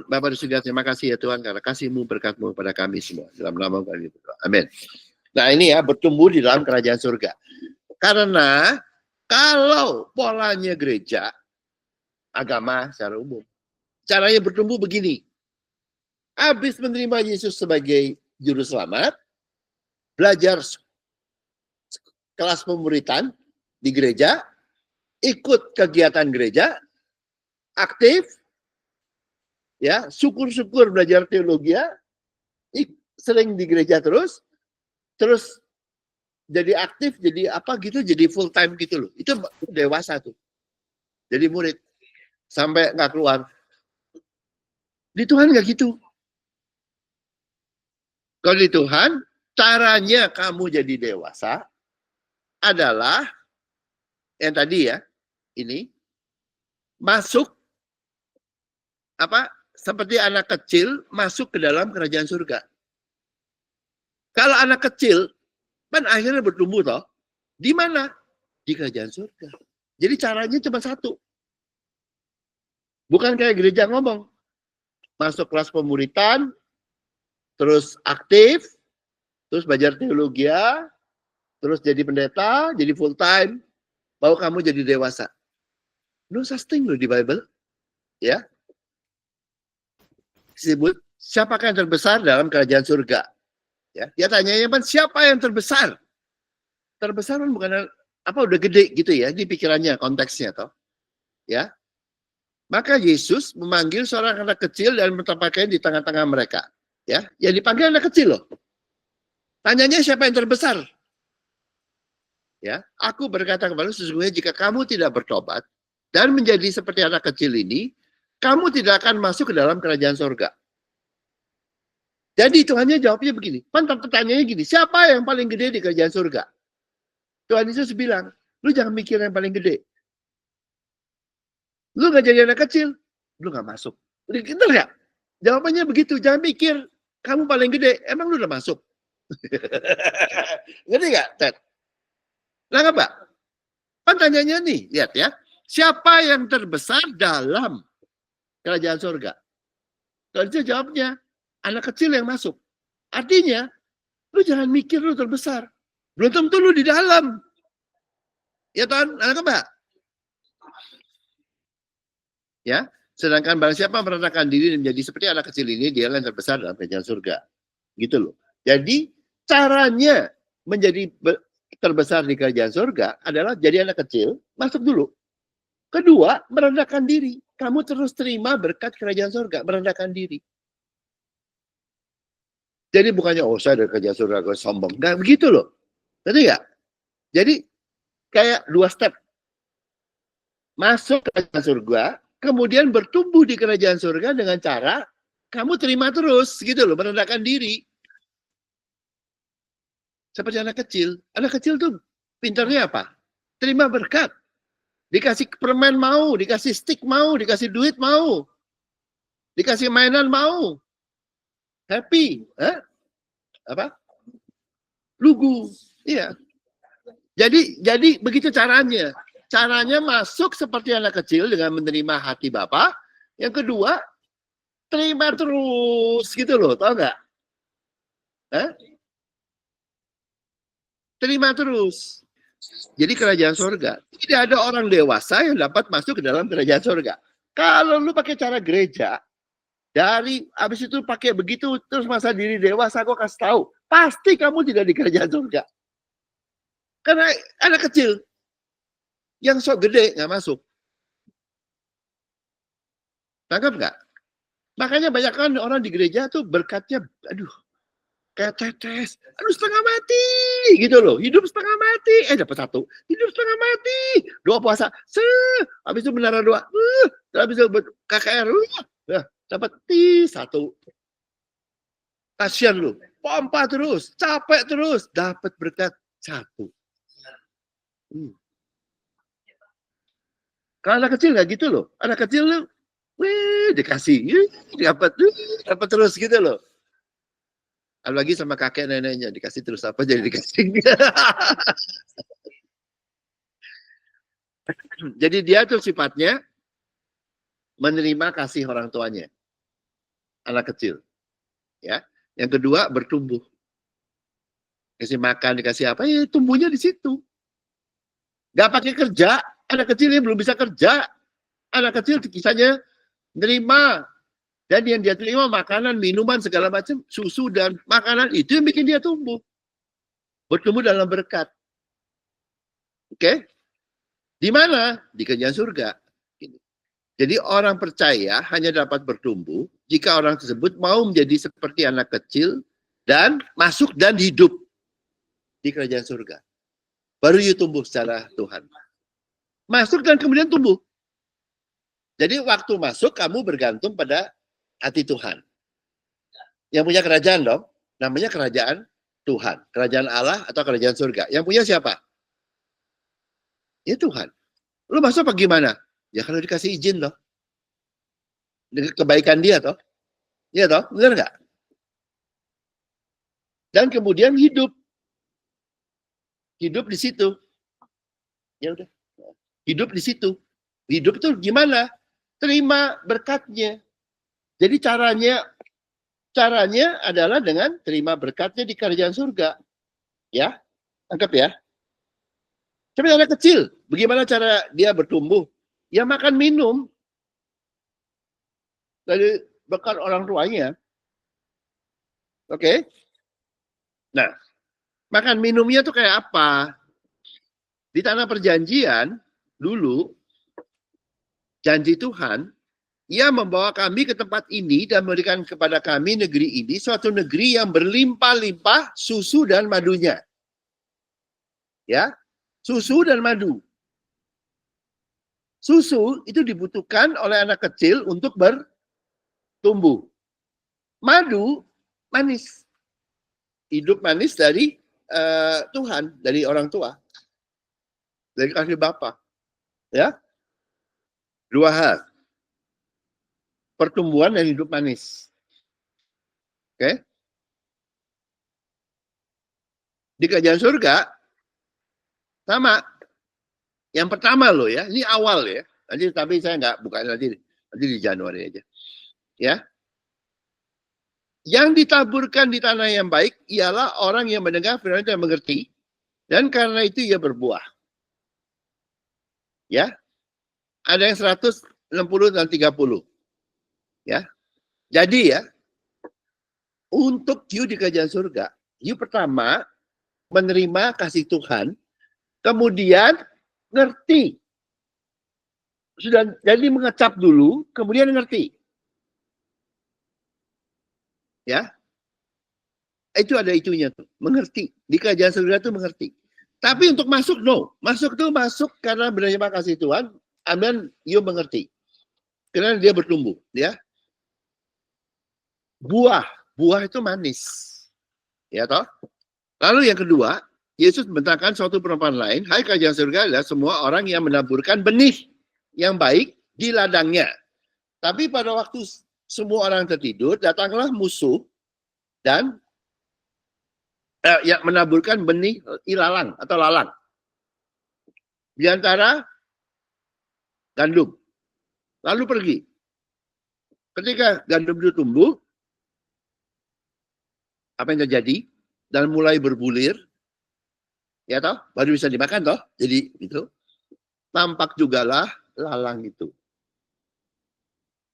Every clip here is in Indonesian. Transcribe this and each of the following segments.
Bapa di surga, terima kasih ya Tuhan karena kasih-Mu, berkat-Mu kepada kami semua. Dalam nama kami berdoa. Amin. Nah ini ya, bertumbuh di dalam kerajaan surga. Karena kalau polanya gereja, agama secara umum, caranya bertumbuh begini. Habis menerima Yesus sebagai juru selamat, belajar kelas pemuritan di gereja, ikut kegiatan gereja, aktif, ya, syukur-syukur belajar teologi, sering di gereja terus jadi aktif, jadi apa gitu, jadi full time gitu loh. Itu dewasa tuh. Jadi murid sampai nggak keluar. Di Tuhan nggak gitu. Kalau di Tuhan, caranya kamu jadi dewasa adalah yang tadi ya, ini masuk apa seperti anak kecil masuk ke dalam kerajaan surga. Kalau anak kecil kan akhirnya bertumbuh toh. Di mana? Di kerajaan surga. Jadi caranya cuma satu. Bukan kayak gereja ngomong. Masuk kelas pemuritan, terus aktif, terus belajar teologi, terus jadi pendeta, jadi full time, baru kamu jadi dewasa. No such thing loh di Bible. Ya. Disebut siapakah yang terbesar dalam kerajaan surga? Ya, dia tanyanya kan siapa yang terbesar? Terbesar kan bukan apa udah gede gitu ya di pikirannya konteksnya toh. Ya. Maka Yesus memanggil seorang anak kecil dan menempatkan di tengah-tengah mereka. Ya, yang dipanggil anak kecil loh. Tanyanya siapa yang terbesar? Ya, aku berkata kepadamu sesungguhnya jika kamu tidak bertobat dan menjadi seperti anak kecil ini, kamu tidak akan masuk ke dalam kerajaan surga. Jadi Tuhannya jawabnya begini. Pertanyaannya gini, siapa yang paling gede di kerajaan surga? Tuhan Yesus bilang, lu jangan mikir yang paling gede. Lu gak jadi anak kecil, lu gak masuk. Bener gak? Jawabannya begitu, jangan mikir kamu paling gede, emang lu udah masuk? Ngerti gak, Ted? Nangkap gak? Pertanyaannya nih, lihat ya. Siapa yang terbesar dalam kerajaan surga? Tuhan Yesus jawabnya, anak kecil yang masuk. Artinya, lu jangan mikir lu terbesar. Belum tentu lu di dalam. Ya Tuhan, nangkap gak? Ya, sedangkan barang siapa merendahkan diri dan menjadi seperti anak kecil ini, dia yang terbesar dalam kerajaan surga. Gitu loh. Jadi caranya menjadi terbesar di kerajaan surga adalah jadi anak kecil, masuk dulu. Kedua, merendahkan diri. Kamu terus terima berkat kerajaan surga, merendahkan diri. Jadi bukannya, oh saya dari kerajaan surga, gue sombong. Nggak begitu loh. Ngerti nggak? Jadi kayak dua step. Masuk ke kerajaan surga, kemudian bertumbuh di kerajaan surga dengan cara kamu terima terus gitu loh, merendahkan diri. Seperti anak kecil. Anak kecil tuh pintarnya apa? Terima berkat. Dikasih permen mau, dikasih stick mau, dikasih duit mau. Dikasih mainan mau. Happy. Apa? Lugu. Iya. Jadi begitu caranya. Caranya masuk seperti anak kecil dengan menerima hati Bapa. Yang kedua, terima terus gitu loh, tau nggak? Terima terus. Jadi kerajaan surga. Tidak ada orang dewasa yang dapat masuk ke dalam kerajaan surga. Kalau lu pakai cara gereja, dari habis itu pakai begitu terus masa diri dewasa, aku kasih tahu, pasti kamu tidak di kerajaan surga. Karena anak kecil yang sok gede nggak masuk. Tangkap nggak? Makanya banyak kan orang di gereja tuh berkatnya, aduh, kayak tetes, aduh setengah mati, gitu loh, hidup setengah mati, dapat satu, hidup setengah mati, doa puasa, habis itu menara doa, habis itu KKR, dapat satu, kasian lu, pompa terus, capek terus, dapat berkat satu. Kalau anak kecil nggak gitu loh, anak kecil lu, dikasih, dapat terus gitu loh. Apalagi sama kakek neneknya dikasih terus apa jadi dikasih. Jadi dia tuh sifatnya menerima kasih orang tuanya. anak kecil. Ya. Yang kedua, bertumbuh. Kasih makan, dikasih apa, ya tumbuhnya di situ. Gak pakai kerja, anak kecil yang belum bisa kerja. Anak kecil kisahnya nerima. Dan yang dia terima makanan, minuman, segala macam, susu dan makanan, itu yang bikin dia tumbuh. Bertumbuh dalam berkat. Oke? Di mana? Di kerajaan surga. Jadi orang percaya hanya dapat bertumbuh jika orang tersebut mau menjadi seperti anak kecil dan masuk dan hidup di kerajaan surga. Baru you tumbuh secara Tuhan. Masuk dan kemudian tumbuh. Jadi waktu masuk kamu bergantung pada hati Tuhan. Yang punya kerajaan dong, namanya kerajaan Tuhan. Kerajaan Allah atau kerajaan surga. Yang punya siapa? Ya Tuhan. Lu masuk apa gimana? Ya kalau dikasih izin loh. Dengan kebaikan dia toh. Iya toh, benar nggak? Dan kemudian hidup. Hidup di situ. Ya udah. Hidup di situ. Hidup itu gimana? Terima berkatnya. Jadi caranya adalah dengan terima berkatnya di kerajaan surga. Ya, tangkap ya. Tapi anak kecil, bagaimana cara dia bertumbuh? Ya makan minum dari berkat orang tuanya. Oke? Nah, makan minumnya tuh kayak apa? Di tanah perjanjian, dulu, janji Tuhan, Ia membawa kami ke tempat ini dan memberikan kepada kami negeri ini, suatu negeri yang berlimpah-limpah susu dan madunya. Ya, susu dan madu. Susu itu dibutuhkan oleh anak kecil untuk bertumbuh. Madu, manis. Hidup manis dari Tuhan, dari orang tua. Dari kasih Bapa. Ya. Dua hal. Pertumbuhan dan hidup manis. Oke. Di kerajaan surga, sama. Yang pertama loh ya, ini awal ya. Nanti tapi saya nggak buka nanti di Januari aja. Ya. Yang ditaburkan di tanah yang baik ialah orang yang mendengar firman dan mengerti, dan karena itu ia berbuah. Ya. Ada yang 160 dan 30. Ya. Jadi ya, untuk you di kerajaan surga, you pertama menerima kasih Tuhan, kemudian ngerti. Sudah jadi mengecap dulu, kemudian ngerti. Ya. Itu ada itunya tuh, mengerti. Di kerajaan surga itu mengerti. Tapi untuk masuk, no. Masuk tuh masuk karena menerima kasih Tuhan, dan you mengerti. Karena dia bertumbuh, ya. Buah itu manis. Ya toh? Lalu yang kedua, Yesus membentangkan suatu perumpamaan lain, hai kerajaan surga adalah semua orang yang menaburkan benih yang baik di ladangnya. Tapi pada waktu semua orang tertidur, datanglah musuh dan yang menaburkan benih ilalang atau lalang. Di antara gandum. Lalu pergi. Ketika gandum itu tumbuh, apa yang terjadi? Dan mulai berbulir, ya toh, baru bisa dimakan toh. Jadi itu tampak jugalah lalang itu.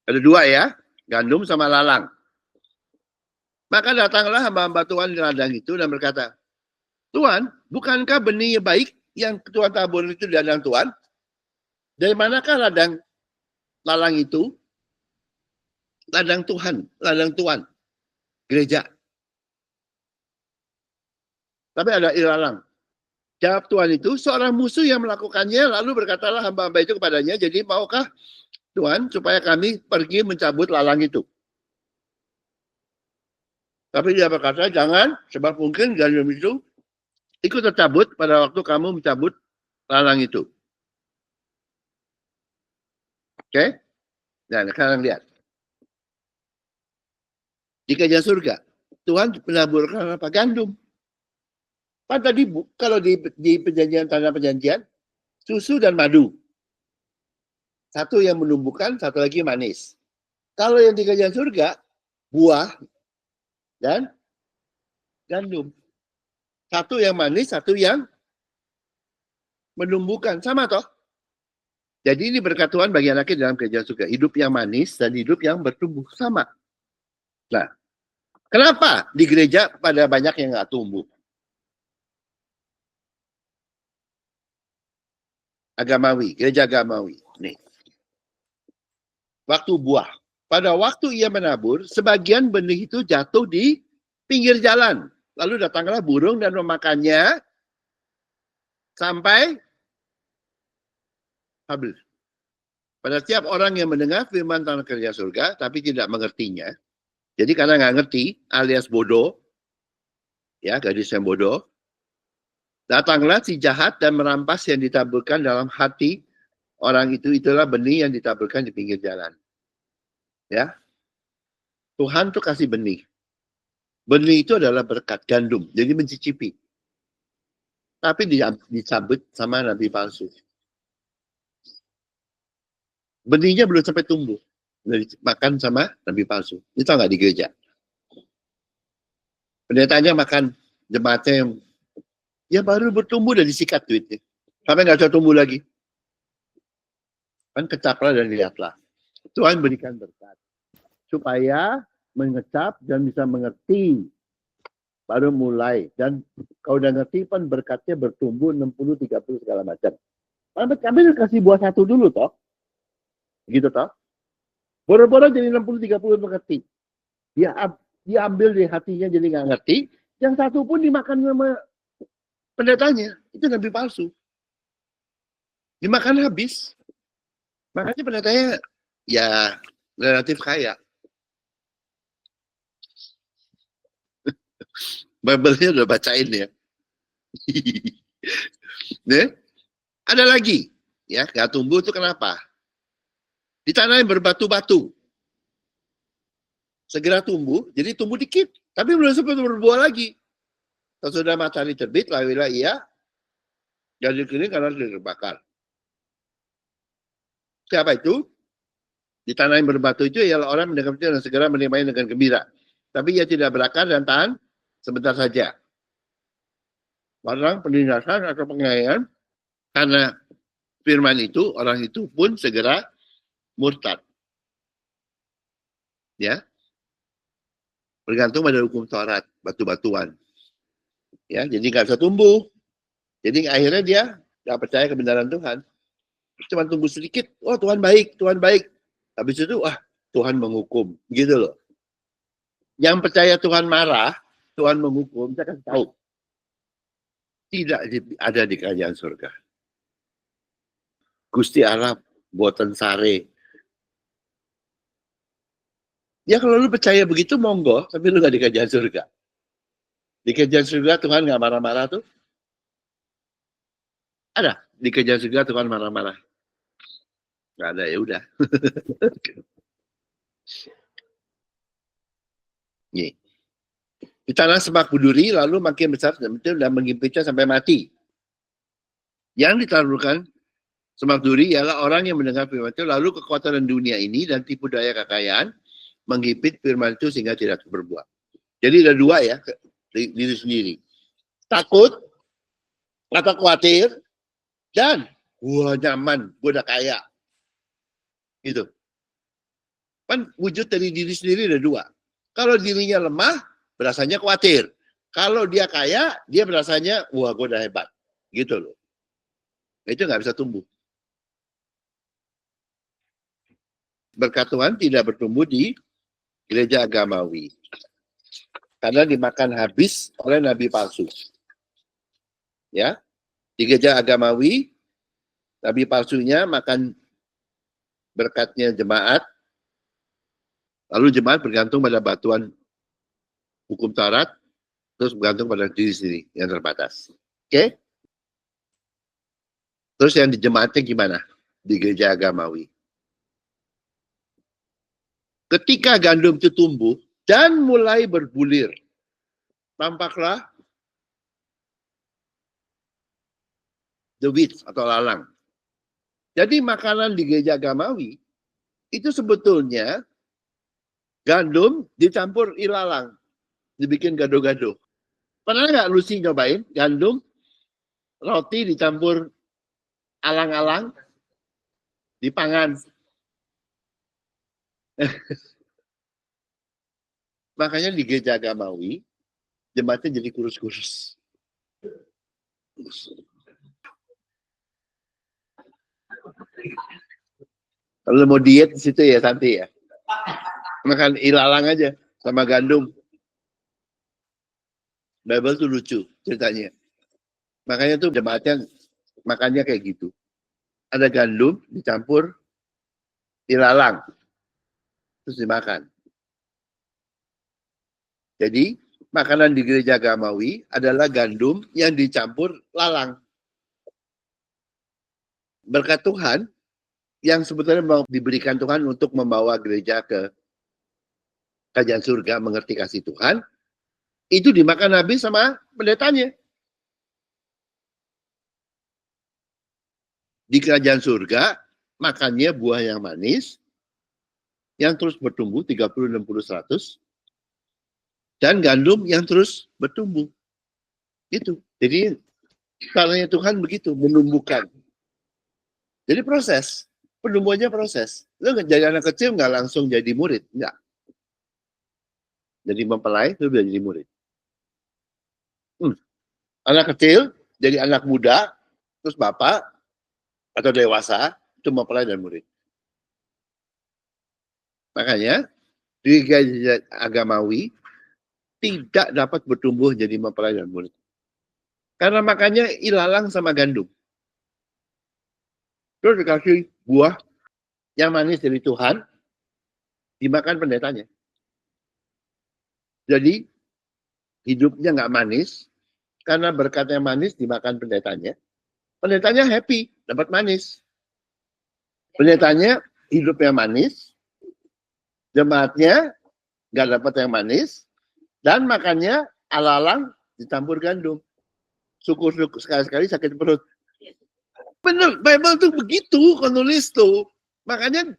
Ada dua ya, gandum sama lalang. Maka datanglah hamba-hamba Tuhan di ladang itu dan berkata, Tuhan, bukankah benih baik yang Tuhan tabur itu di ladang Tuhan? Dari manakah ladang lalang itu? Ladang Tuhan, gereja. Tapi ada ilalang. Jawab Tuhan itu, seorang musuh yang melakukannya, lalu berkatalah hamba-hamba itu kepadanya, jadi maukah Tuhan supaya kami pergi mencabut lalang itu? Tapi dia berkata, jangan, sebab mungkin gandum itu ikut tercabut pada waktu kamu mencabut lalang itu. Oke? Nah, sekarang lihat. Di kerajaan surga, Tuhan menaburkan apa? Gandum. Kan tadi kalau di perjanjian, tanda perjanjian, susu dan madu. Satu yang menumbuhkan, satu lagi manis. Kalau yang di kerajaan surga, buah dan gandum. Satu yang manis, satu yang menumbuhkan. Sama toh? Jadi ini berkat Tuhan bagi anak dalam kerajaan surga. Hidup yang manis dan hidup yang bertumbuh. Sama. Nah, kenapa di gereja pada banyak yang nggak tumbuh? Agamawi, gereja agamawi. Nih. Waktu buah. Pada waktu ia menabur, sebagian benih itu jatuh di pinggir jalan. Lalu datanglah burung dan memakannya sampai habis. Pada setiap orang yang mendengar firman tentang kerja surga, tapi tidak mengertinya. Jadi karena nggak ngerti, alias bodoh, ya gadis yang bodoh, datanglah si jahat dan merampas yang ditaburkan dalam hati orang itu. Itulah benih yang ditaburkan di pinggir jalan. Ya, Tuhan tuh kasih benih. Benih itu adalah berkat gandum, jadi mencicipi. Tapi dicabut sama nabi palsu. Benihnya belum sampai tumbuh. Udah dimakan sama nabi palsu. Itu nggak di gereja. Pendetanya makan, jemaatnya yang ya baru bertumbuh dan disikat duitnya. Sampai nggak bisa tumbuh lagi. Kan kecaplah dan lihatlah. Tuhan berikan berkat. Supaya mengecap dan bisa mengerti. Baru mulai. Dan kalau udah ngerti kan berkatnya bertumbuh 60, 30 segala macam. Kami kasih buah satu dulu toh. Gitu toh. Boro-boro jadi 60, 30 mengerti. Dia ambil di hatinya jadi nggak ngerti. Yang satu pun dimakan sama pendetanya. Itu nabi palsu. Dimakan habis. Makanya pendetanya ya relatif kaya. Bible-nya udah bacain ya. Nih, ada lagi. Ya, nggak tumbuh itu kenapa? Di tanah yang berbatu-batu. Segera tumbuh, jadi tumbuh dikit. Tapi belum sempat berbuah lagi. Sesudah matahari terbit, lawilah ia jadi kering karena terbakar. Siapa itu? Di tanah yang berbatu itu ialah orang mendengar dan segera menerimanya dengan gembira. Tapi ia tidak berakar dan tahan sebentar saja. Orang penindasan atau pengayaan karena firman itu, orang itu pun segera murtad. Ya, bergantung pada hukum Taurat, batu-batuan. Ya, jadi nggak bisa tumbuh. Jadi akhirnya dia nggak percaya kebenaran Tuhan. Cuma tumbuh sedikit, oh Tuhan baik, Tuhan baik. Habis itu, Tuhan menghukum. Gitu loh. Yang percaya Tuhan marah, Tuhan menghukum, saya kasih tahu. Tidak ada di kerajaan surga. Gusti Allah buatan sare. Ya kalau lu percaya begitu, monggo. Tapi lu gak di kerajaan surga. Di kerajaan surga Tuhan gak marah-marah tuh. Ada. Di kerajaan surga Tuhan marah-marah. Gak ada, ya udah. Nih. Di tanah semak berduri, lalu makin besar dan menghimpitnya sampai mati. Yang ditaruhkan semak duri ialah orang yang mendengar firman itu, lalu kekuatan dunia ini dan tipu daya kekayaan menghimpit firman itu sehingga tidak berbuah. Jadi ada dua ya, diri sendiri. Takut atau khawatir dan wah nyaman, gue udah kaya. Gitu. Kan wujud dari diri sendiri ada dua. Kalau dirinya lemah, berasanya khawatir. Kalau dia kaya, dia berasanya wah gue udah hebat. Gitu loh. Itu nggak bisa tumbuh. Berkat Tuhan tidak bertumbuh di gereja agamawi. Karena dimakan habis oleh nabi palsu. Ya, di gereja agamawi, nabi palsunya makan berkatnya jemaat, lalu jemaat bergantung pada batuan hukum Taurat, terus bergantung pada diri sendiri yang terbatas. Oke? Terus yang di jemaatnya gimana? Di gereja agamawi. Ketika gandum itu tumbuh dan mulai berbulir, tampaklah the weeds atau lalang. Jadi makanan di gereja agamawi itu sebetulnya Gandum dicampur ilalang, dibikin gado-gado. Pernah nggak Lucy nyobain gandum, roti dicampur alang-alang, dipangan? Makanya di gereja agamawi, jemaatnya jadi kurus-kurus. Kalau mau diet di situ ya Santi ya. Makan ilalang aja sama gandum. Bible tuh lucu ceritanya. Makanya tuh jemaatnya makannya kayak gitu. Ada gandum dicampur ilalang. Terus dimakan. Jadi makanan di gereja agamawi adalah gandum yang dicampur lalang. Berkat Tuhan yang sebetulnya mau diberikan Tuhan untuk membawa gereja ke kerajaan surga, mengerti kasih Tuhan, itu dimakan habis sama pendetanya. Di kerajaan surga, makannya buah yang manis, yang terus bertumbuh 30, 60, 100, dan gandum yang terus bertumbuh. Itu. Jadi, caranya Tuhan begitu, menumbuhkan. Jadi proses. Penumbuhannya proses. Lo jadi anak kecil nggak langsung jadi murid. Enggak. Jadi mempelai, itu udah jadi murid. Anak kecil, jadi anak muda, terus bapak, atau dewasa, itu mempelai dan murid. Makanya, di gereja agamawi, tidak dapat bertumbuh jadi mempelai dan murid. Karena makannya ilalang sama gandum. Terus dikasih buah yang manis dari Tuhan, dimakan pendetanya. Jadi, hidupnya nggak manis, karena berkatnya manis dimakan pendetanya. Pendetanya happy, dapat manis. Pendetanya hidupnya manis, jemaatnya nggak dapat yang manis, dan makannya alalang dicampur gandum. Syukur-syukur sekali-sekali sakit perut. Bener, Bible tuh begitu, nulis tuh. Makanya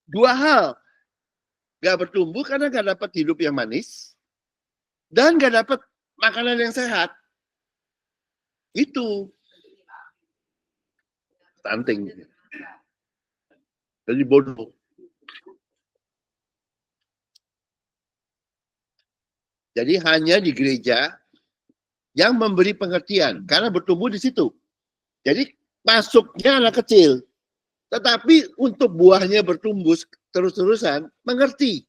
dua hal. Gak bertumbuh karena gak dapat hidup yang manis. Dan gak dapat makanan yang sehat. Itu. Stunting. Jadi bodoh. Jadi hanya di gereja yang memberi pengertian. Karena bertumbuh di situ. Jadi masuknya anak kecil. Tetapi untuk buahnya bertumbuh terus-terusan, mengerti.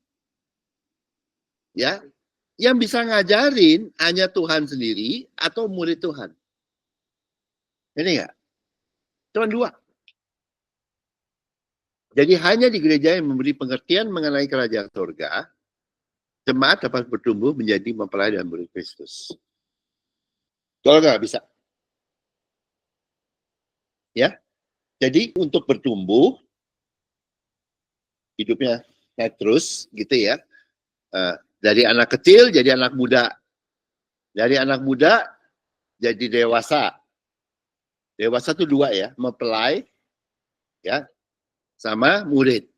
Ya, yang bisa ngajarin hanya Tuhan sendiri atau murid Tuhan. Ini enggak? Cuma dua. Jadi hanya di gereja yang memberi pengertian mengenai kerajaan surga, jemaat dapat bertumbuh menjadi mempelai dan murid Kristus. Kalau enggak bisa. Ya. Jadi untuk bertumbuh, hidupnya naik terus gitu ya. Dari anak kecil jadi anak muda. Dari anak muda jadi dewasa. Dewasa itu dua ya, mempelai ya, sama murid.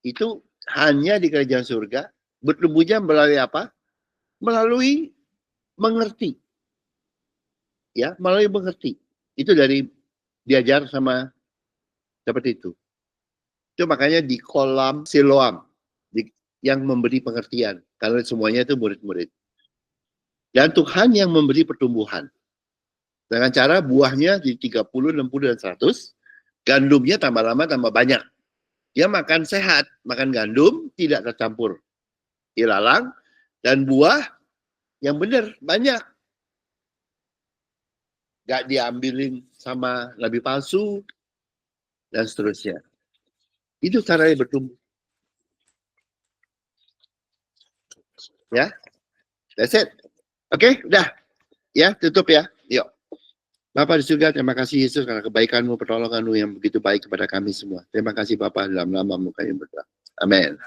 Itu hanya di kerajaan surga. Bertumbuhnya melalui apa? Melalui mengerti. Ya, melalui mengerti. Itu dari diajar sama seperti itu. Itu makanya di kolam Siloam yang memberi pengertian. Karena semuanya itu murid-murid. Dan Tuhan yang memberi pertumbuhan. Dengan cara buahnya di 30, 60, dan 100. Gandumnya tambah lama tambah banyak. Dia makan sehat. Makan gandum, tidak tercampur ilalang. Dan buah yang benar, banyak. Gak diambilin sama nabi palsu. Dan seterusnya. Itu caranya bertumbuh. Ya, that's it. Oke, udah. Ya, tutup ya. Yuk. Bapa di surga, terima kasih Yesus karena kebaikan-Mu, pertolongan-Mu yang begitu baik kepada kami semua. Terima kasih Bapa dalam nama-Mu kami berdoa. Amin.